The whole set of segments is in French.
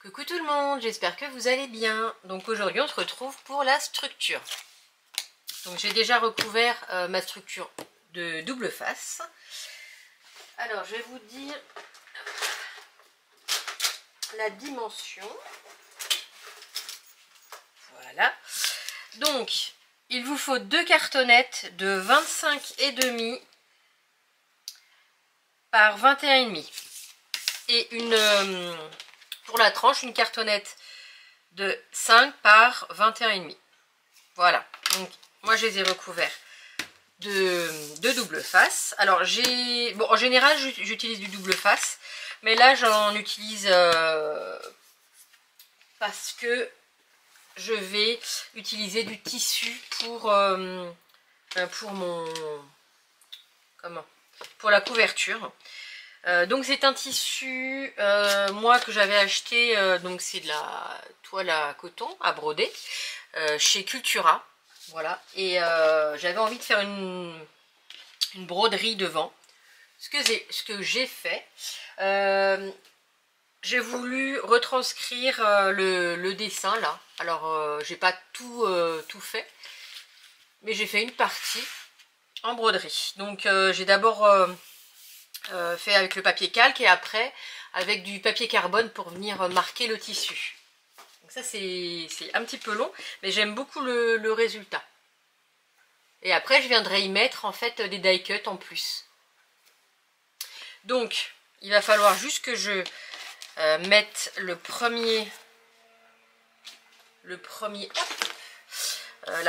Coucou tout le monde, j'espère que vous allez bien. Donc aujourd'hui on se retrouve pour la structure. Donc j'ai déjà recouvert ma structure de double face. Alors je vais vous dire la dimension. Voilà. Donc il vous faut deux cartonnettes de 25,5 par 21,5 et une pour la tranche une cartonnette de 5 par 21,5. Voilà, donc moi je les ai recouverts de double face. Alors en général j'utilise du double face, mais là j'en utilise parce que je vais utiliser du tissu pour pour la couverture. Donc c'est un tissu moi que j'avais acheté, donc c'est de la toile à coton à broder chez Cultura, voilà, et j'avais envie de faire une broderie devant, ce que j'ai fait. J'ai voulu retranscrire le dessin là. Alors j'ai pas tout fait, mais j'ai fait une partie en broderie. Donc j'ai d'abord fait avec le papier calque et après avec du papier carbone pour venir marquer le tissu. Donc ça c'est un petit peu long, mais j'aime beaucoup le résultat. Et après je viendrai y mettre en fait des die cuts en plus. Donc il va falloir juste que je mette la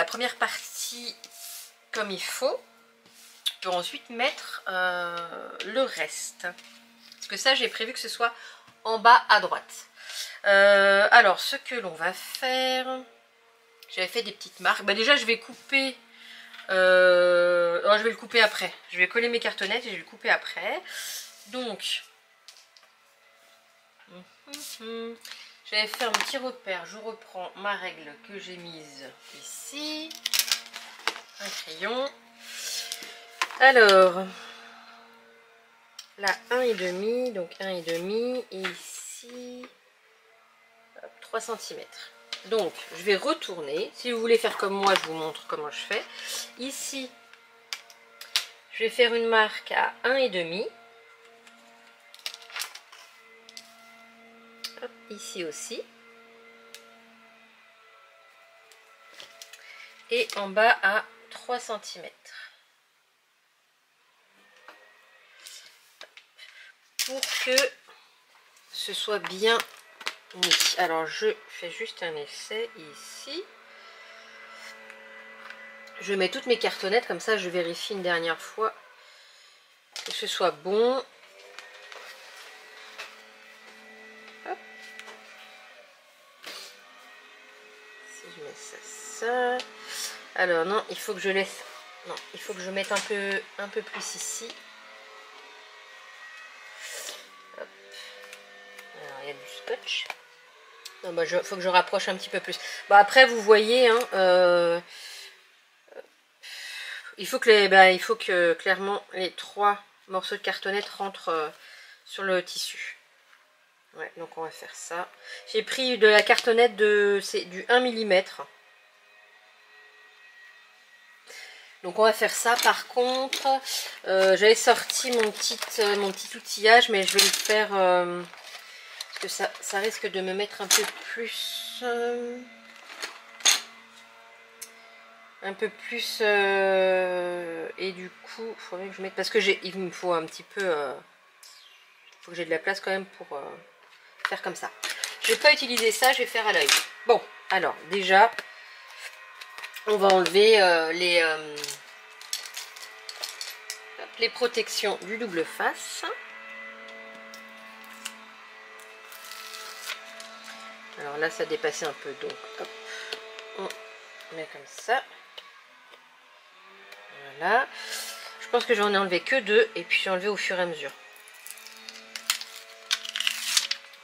première partie comme il faut, pour ensuite mettre le reste. Parce que ça j'ai prévu que ce soit en bas à droite. Alors ce que l'on va faire, j'avais fait des petites marques. Bah déjà je vais couper, je vais le couper après. Je vais coller mes cartonnettes et je vais le couper après. Donc j'avais fait un petit repère. Je reprends ma règle que j'ai mise ici, un crayon. Alors là 1,5, donc 1,5 et ici 3 cm. Donc je vais retourner. Si vous voulez faire comme moi, je vous montre comment je fais. Ici je vais faire une marque à 1,5. Ici aussi. Et en bas à 3 cm. Pour que ce soit bien mis. Alors je fais juste un essai ici. Je mets toutes mes cartonnettes, comme ça je vérifie une dernière fois que ce soit bon. Hop. Si je mets ça. Alors non, il faut que je laisse. Non, il faut que je mette un peu plus ici. Hop. Alors il y a du scotch. Non, bah, faut que je rapproche un petit peu plus. Bah, après vous voyez, hein, il faut que clairement les 3 morceaux de cartonnette rentrent sur le tissu. Ouais, donc on va faire ça. J'ai pris de la cartonnette c'est du 1 mm. Donc on va faire ça. Par contre, j'avais sorti mon petit outillage, mais je vais le faire parce que ça risque de me mettre un peu plus et du coup il faudrait que je mette, parce que il me faut un petit peu faut que j'ai de la place quand même pour faire comme ça. Je vais pas utiliser ça, je vais faire à l'œil. Bon, alors déjà on va enlever les protections du double face. Alors là ça dépassait un peu, donc hop, on met comme ça. Voilà. Je pense que j'en ai enlevé que 2 et puis j'ai enlevé au fur et à mesure.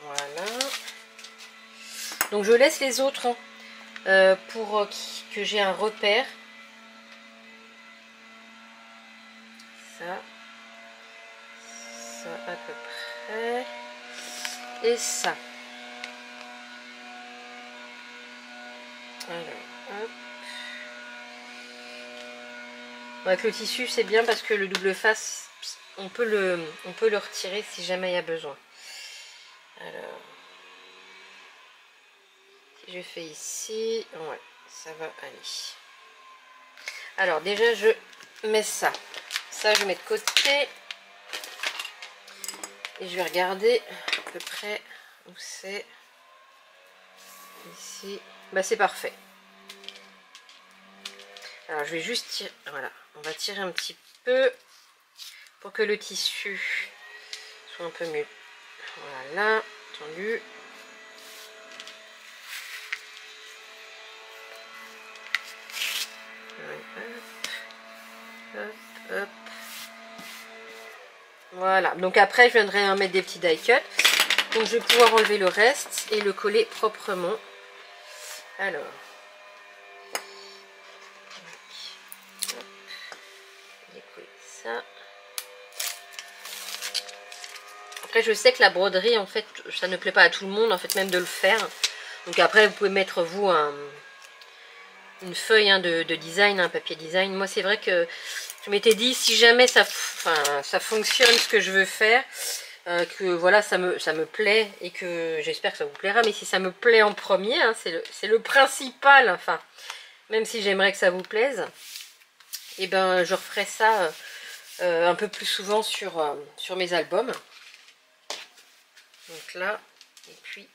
Voilà. Donc je laisse les autres pour que j'ai un repère. Ça à peu près. Et ça. Alors, hop. Avec le tissu, c'est bien parce que le double face, on peut le retirer si jamais il y a besoin. Alors, si je fais ici, ouais, ça va aller. Alors déjà, je mets ça. Ça, je mets de côté. Et je vais regarder à peu près où c'est. Ici. Bah, c'est parfait. Alors, je vais juste tirer. Voilà. On va tirer un petit peu pour que le tissu soit un peu mieux. Voilà. Tendu. Hop. Hop. Hop. Voilà. Donc après, je viendrai en mettre des petits die cuts. Donc, je vais pouvoir enlever le reste et le coller proprement. Alors. Décoller ça. Après, je sais que la broderie, en fait, ça ne plaît pas à tout le monde, en fait, même de le faire. Donc après, vous pouvez mettre, vous, une feuille de design, un papier design. Moi, c'est vrai que je m'étais dit, si jamais ça fonctionne ce que je veux faire, que voilà, ça me plaît et que j'espère que ça vous plaira. Mais si ça me plaît en premier, hein, c'est le principal, enfin, même si j'aimerais que ça vous plaise, et ben, je referai ça un peu plus souvent sur mes albums. Donc là, et puis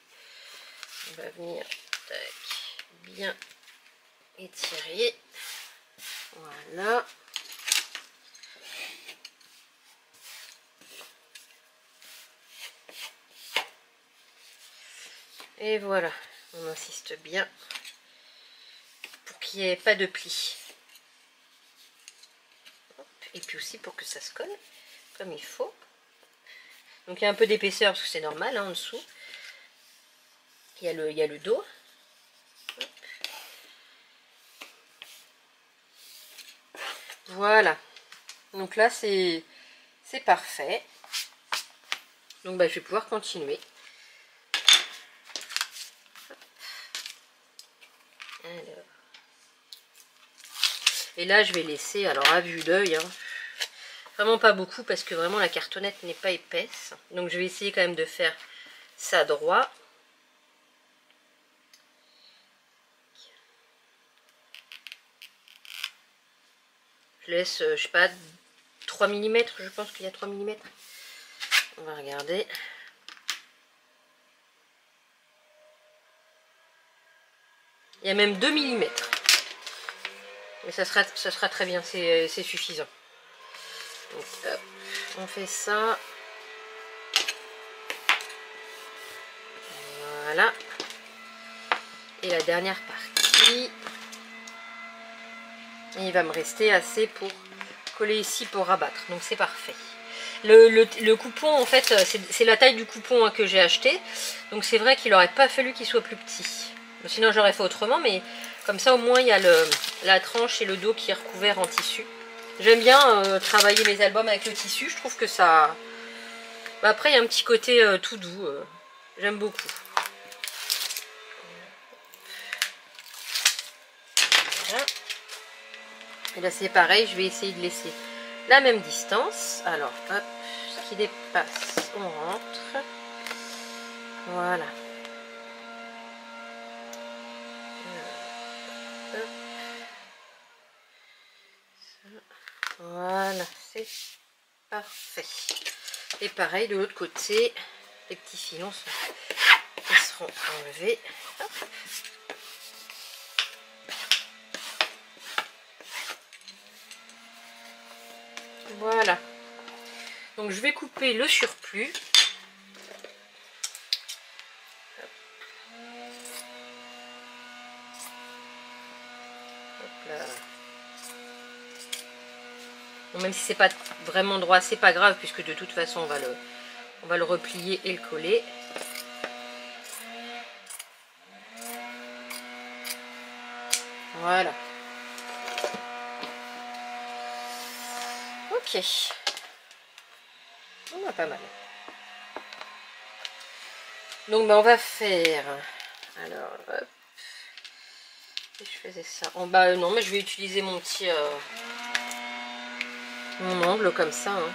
on va venir tac, bien étirer. Voilà. Et voilà, on insiste bien pour qu'il n'y ait pas de plis. Et puis aussi pour que ça se colle comme il faut. Donc il y a un peu d'épaisseur parce que c'est normal hein, en dessous. Il y a le dos. Hop. Voilà. Donc là c'est parfait. Donc bah, je vais pouvoir continuer. Alors. Et là je vais laisser, alors à vue d'œil, hein, vraiment pas beaucoup parce que vraiment la cartonnette n'est pas épaisse. Donc je vais essayer quand même de faire ça droit. Je laisse, je sais pas, 3 mm, je pense qu'il y a 3 mm. On va regarder. Il y a même 2 mm. Mais ça sera très bien, c'est suffisant. Donc, hop, on fait ça. Voilà. Et la dernière partie. Et il va me rester assez pour coller ici pour rabattre. Donc c'est parfait. Le coupon, en fait, c'est la taille du coupon hein, que j'ai acheté. Donc c'est vrai qu'il n'aurait pas fallu qu'il soit plus petit. Sinon j'aurais fait autrement, mais comme ça au moins il y a la tranche et le dos qui est recouvert en tissu. J'aime bien travailler mes albums avec le tissu. Je trouve que ça... Bah, après il y a un petit côté tout doux. J'aime beaucoup. Voilà. Et là c'est pareil, je vais essayer de laisser la même distance. Alors hop, ce qui dépasse, on rentre. Voilà. Voilà, c'est parfait. Et pareil de l'autre côté, les petits filons ils seront enlevés. Hop. Voilà. Donc je vais couper le surplus. Hop là. Bon, même si c'est pas vraiment droit, c'est pas grave puisque de toute façon on va le replier et le coller. Voilà. Ok. On a pas mal. Donc ben, on va faire. Alors hop. Si je faisais ça. En bas, non, mais je vais utiliser mon petit... mon angle comme ça. Hein.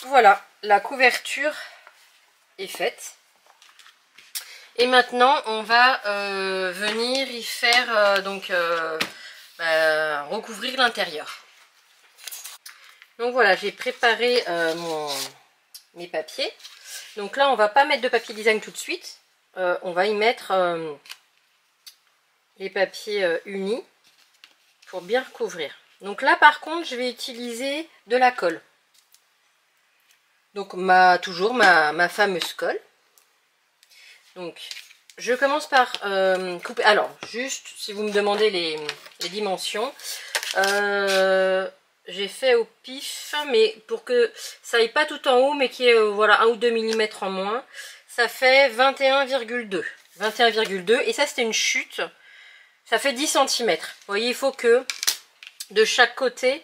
Voilà, la couverture est faite. Et maintenant, on va venir y faire recouvrir l'intérieur. Donc voilà, j'ai préparé mes papiers. Donc là, on va pas mettre de papier design tout de suite. On va y mettre les papiers unis pour bien recouvrir. Donc là, par contre, je vais utiliser de la colle. Donc toujours ma fameuse colle. Donc je commence par couper. Alors juste si vous me demandez les dimensions, j'ai fait au pif, mais pour que ça aille pas tout en haut, mais qu'il y ait voilà 1 ou 2 mm en moins, ça fait 21,2. 21,2 et ça c'était une chute, ça fait 10 cm. Vous voyez, il faut que de chaque côté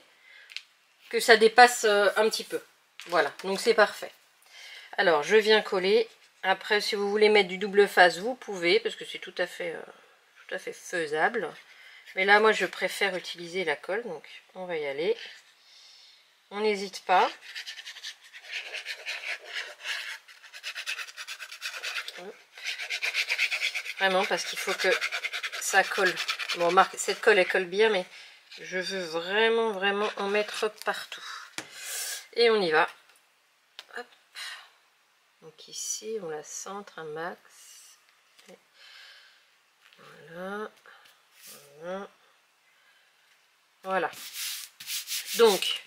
que ça dépasse un petit peu. Voilà, donc c'est parfait. Alors, je viens coller. Après, si vous voulez mettre du double face, vous pouvez, parce que c'est tout à fait faisable. Mais là, moi, je préfère utiliser la colle, donc on va y aller. On n'hésite pas. Vraiment, parce qu'il faut que ça colle. Bon, Marc, cette colle, elle colle bien, mais je veux vraiment en mettre partout. Et on y va. Hop. Donc ici, on la centre un max. Et voilà. Voilà. Voilà. Donc,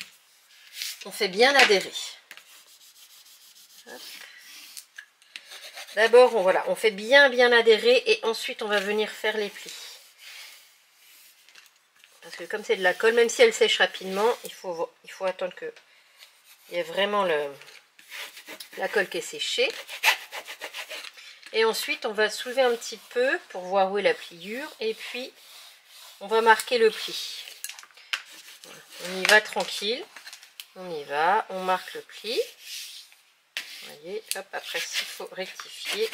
on fait bien adhérer. D'abord, on fait bien adhérer et ensuite on va venir faire les plis. Parce que comme c'est de la colle, même si elle sèche rapidement, il faut attendre que il y ait vraiment la colle qui est séchée. Et ensuite, on va soulever un petit peu pour voir où est la pliure. Et puis, on va marquer le pli. Voilà. On y va tranquille. On y va, on marque le pli. Vous voyez, hop, après, s'il faut rectifier.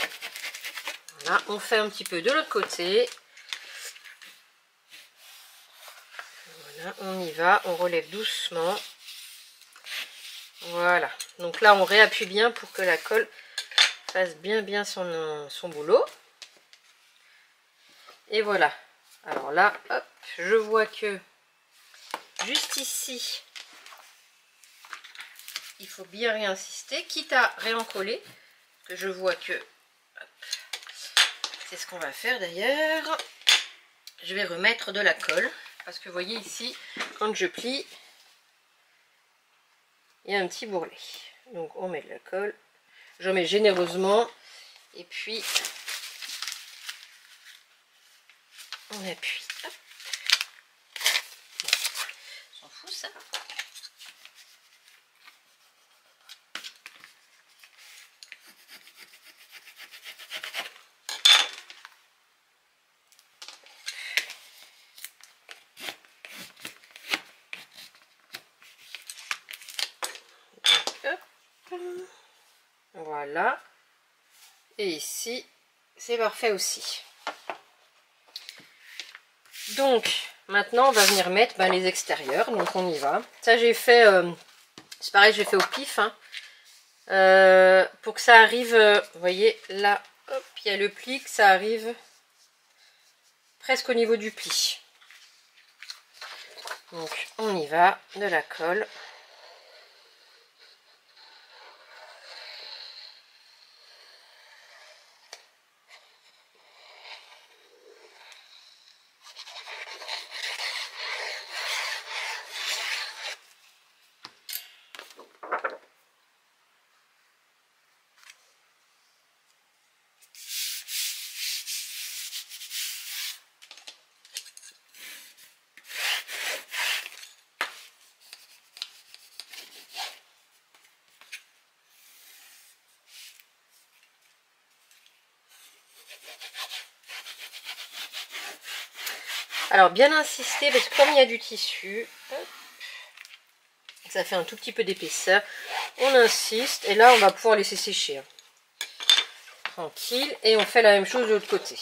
Voilà, on fait un petit peu de l'autre côté. Voilà, on y va, on relève doucement. Voilà, donc là on réappuie bien pour que la colle fasse bien son boulot. Et voilà. Alors là, hop, je vois que juste ici, il faut bien réinsister, quitte à réencoller, que je vois que, c'est ce qu'on va faire d'ailleurs. Je vais remettre de la colle, parce que vous voyez ici, quand je plie, il y a un petit bourrelet. Donc on met de la colle, j'en mets généreusement, et puis on appuie. Hop. On s'en fout ça. Voilà. Et ici, c'est parfait aussi. Donc, maintenant, on va venir mettre les extérieurs. Donc, on y va. Ça, j'ai fait... c'est pareil, j'ai fait au pif. Hein. Pour que ça arrive... vous voyez, là, hop, il y a le pli, que ça arrive presque au niveau du pli. Donc, on y va. De la colle. Alors bien insister parce que comme il y a du tissu, hop, ça fait un tout petit peu d'épaisseur, on insiste et là on va pouvoir laisser sécher. Hein. Tranquille, et on fait la même chose de l'autre côté.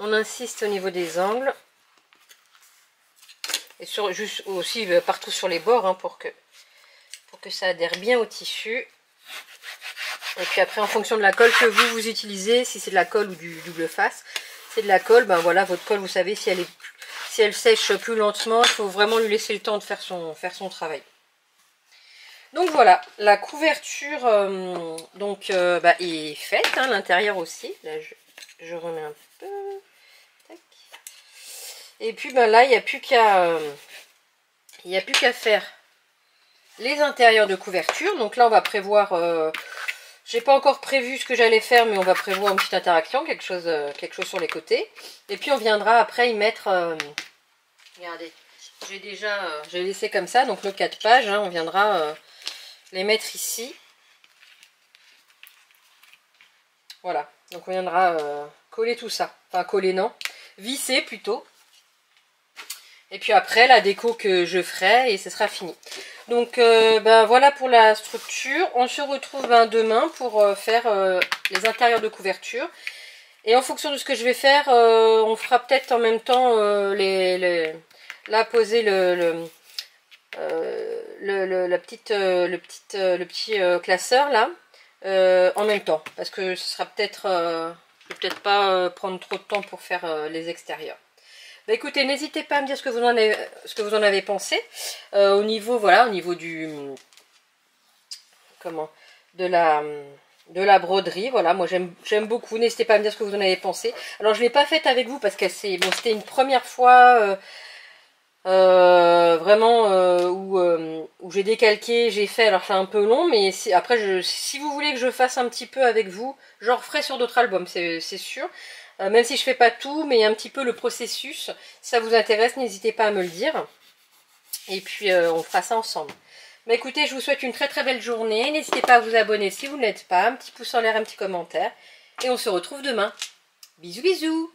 On insiste au niveau des angles. Et juste aussi partout sur les bords hein, pour que ça adhère bien au tissu. Et puis après en fonction de la colle que vous utilisez, si c'est de la colle ou du double face, c'est de la colle, ben voilà, votre colle vous savez si elle sèche plus lentement, il faut vraiment lui laisser le temps de faire son travail. Donc voilà, la couverture est faite, hein, l'intérieur aussi. Là je remets un peu. Tac. Et puis là, il n'y a plus qu'à faire les intérieurs de couverture. Donc là, on va prévoir... j'ai pas encore prévu ce que j'allais faire, mais on va prévoir une petite interaction, quelque chose sur les côtés. Et puis on viendra après y mettre... regardez, j'ai laissé comme ça, donc le 4 pages, hein, on viendra les mettre ici. Voilà, donc on viendra coller tout ça. Enfin, coller non, visser plutôt. Et puis après, la déco que je ferai et ce sera fini. Donc voilà pour la structure. On se retrouve demain pour faire les intérieurs de couverture. Et en fonction de ce que je vais faire, on fera peut-être en même temps poser le petit classeur là en même temps. Parce que ce sera peut-être... je vais peut-être pas prendre trop de temps pour faire les extérieurs. Bah écoutez, n'hésitez pas à me dire ce que vous en avez pensé au niveau du de la broderie. Voilà, moi j'aime beaucoup. N'hésitez pas à me dire ce que vous en avez pensé. Alors je l'ai pas faite avec vous parce que c'était une première fois vraiment vraiment où j'ai décalqué, j'ai fait, alors c'est un peu long, mais après si vous voulez que je fasse un petit peu avec vous, je referai sur d'autres albums, c'est sûr. Même si je fais pas tout, mais un petit peu le processus, si ça vous intéresse, n'hésitez pas à me le dire. Et puis on fera ça ensemble. Bah écoutez, je vous souhaite une très très belle journée. N'hésitez pas à vous abonner si vous ne l'êtes pas. Un petit pouce en l'air, un petit commentaire. Et on se retrouve demain. Bisous bisous.